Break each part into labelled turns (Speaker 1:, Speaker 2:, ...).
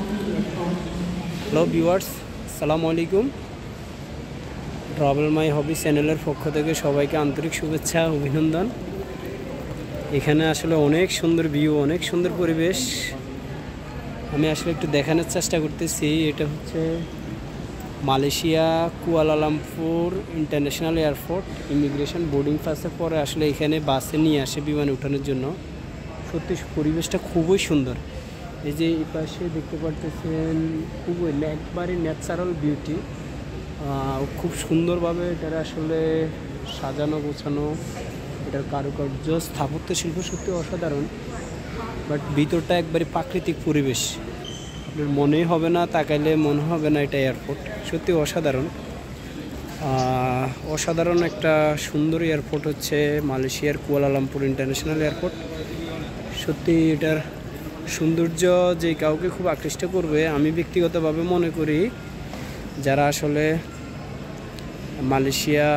Speaker 1: Hello viewers, আসসালামু আলাইকুম। Travel মাই হবি চ্যানেলের পক্ষ থেকে সবাইকে আন্তরিক শুভেচ্ছা অভিনন্দন। এখানে আসলে অনেক সুন্দর ভিউ, অনেক সুন্দর পরিবেশ। আমি আসলে একটু দেখানোর চেষ্টা করতেছি। এটা হচ্ছে Malaysia Kuala Lumpur international airport. Immigration boarding পাসের পরে আসলে এখানে বাসে নিয়ে আসে বিমানে ওঠানোর জন্য। সত্যি পরিবেশটা খুবই সুন্দর। এই যে এই পাশে দেখতে পারতেছেন খুবই একবারে ন্যাচারাল বিউটি। খুব সুন্দরভাবে এটার আসলে সাজানো গোছানো, এটার কারুকার্য স্থাপত্য শিল্প সত্যি অসাধারণ। বাট ভিতরটা একবারে প্রাকৃতিক পরিবেশ, আপনার মনেই হবে না, তাকাইলে মনে হবে না এটা এয়ারপোর্ট। সত্যি অসাধারণ অসাধারণ একটা সুন্দর এয়ারপোর্ট হচ্ছে মালয়েশিয়ার কুয়ালালামপুর ইন্টারন্যাশনাল এয়ারপোর্ট। সত্যি এটার সৌন্দর্য যে কাউকে খুব আকৃষ্ট করবে। আমি ব্যক্তিগতভাবে মনে করি যারা আসলে মালয়েশিয়া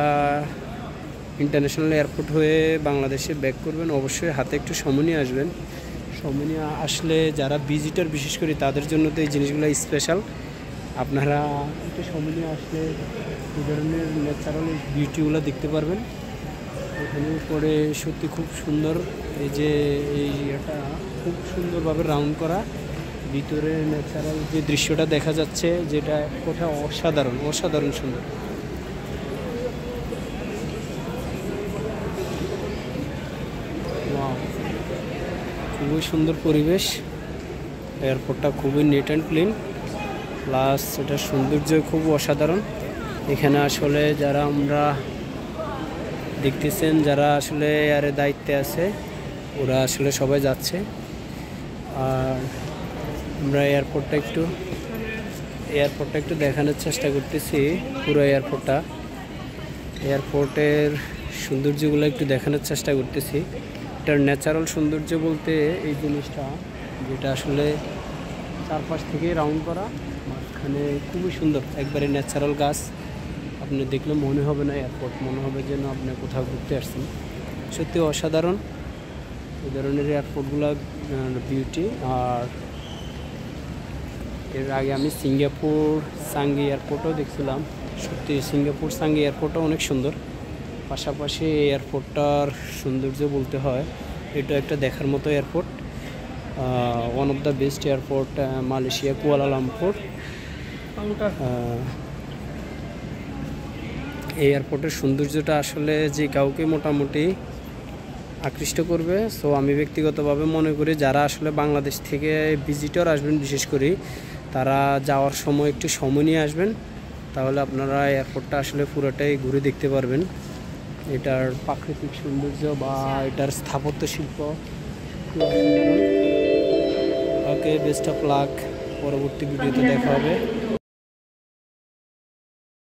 Speaker 1: ইন্টারন্যাশনাল এয়ারপোর্ট হয়ে বাংলাদেশে ব্যাক করবেন, অবশ্যই হাতে একটু সময় নিয়ে আসবেন। সময় নিয়ে আসলে যারা ভিজিটর বিশেষ করে তাদের জন্য তো এই জিনিসগুলো স্পেশাল। আপনারা একটু সময় নিয়ে আসলে এই ধরনের ন্যাচারাল বিউটিগুলো দেখতে পারবেন। এখানে পরে সত্যি খুব সুন্দর। এই যে এই এটা খুব সুন্দরভাবে রাউন্ড করা, ভিতরে ন্যাচারাল যে দৃশ্যটা দেখা যাচ্ছে, যেটা কোথাও অসাধারণ অসাধারণ সুন্দর। খুবই সুন্দর পরিবেশ। এয়ারপোর্টটা খুবই নিট অ্যান্ড ক্লিন, প্লাস এটার সৌন্দর্য খুব অসাধারণ। এখানে আসলে যারা আমরা দেখতেছেন, যারা আসলে এয়ারের দায়িত্বে আছে, ওরা আসলে সবাই যাচ্ছে। আর আমরা এয়ারপোর্টটা একটু দেখানোর চেষ্টা করতেছি। পুরো এয়ারপোর্টের সৌন্দর্যগুলো একটু দেখানোর চেষ্টা করতেছি। এটার ন্যাচারাল সৌন্দর্য বলতে এই জিনিসটা, যেটা আসলে চারপাশ থেকে রাউন্ড করা, মাঝখানে খুবই সুন্দর একবারে ন্যাচারাল গাছ। আপনি দেখলে মনে হবে না এয়ারপোর্ট, মনে হবে যেন আপনি কোথাও ঘুরতে আসছেন। সত্যি অসাধারণ এই ধরনের এয়ারপোর্টগুলো বিউটি। আর এর আগে আমি সিঙ্গাপুর সাঙ্গি এয়ারপোর্টও দেখছিলাম। সত্যি সিঙ্গাপুর সাঙ্গি এয়ারপোর্টও অনেক সুন্দর। পাশাপাশি এই এয়ারপোর্টটার সৌন্দর্য বলতে হয়, এটা একটা দেখার মতো airport. One of the best airport Malaysia Kuala Lumpur. এই এয়ারপোর্টের সৌন্দর্যটা আসলে যে কাউকে মোটামুটি আকৃষ্ট করবে। সো আমি ব্যক্তিগতভাবে মনে করি যারা আসলে বাংলাদেশ থেকে ভিজিটর আসবেন, বিশেষ করে তারা যাওয়ার সময় একটু সময় নিয়ে আসবেন, তাহলে আপনারা এয়ারপোর্টটা আসলে পুরোটাই ঘুরে দেখতে পারবেন। এটার প্রাকৃতিক সৌন্দর্য বা এটার স্থাপত্য শিল্প। ওকে, বেস্ট অফ লাক। পরবর্তী ভিডিওতে দেখা হবে।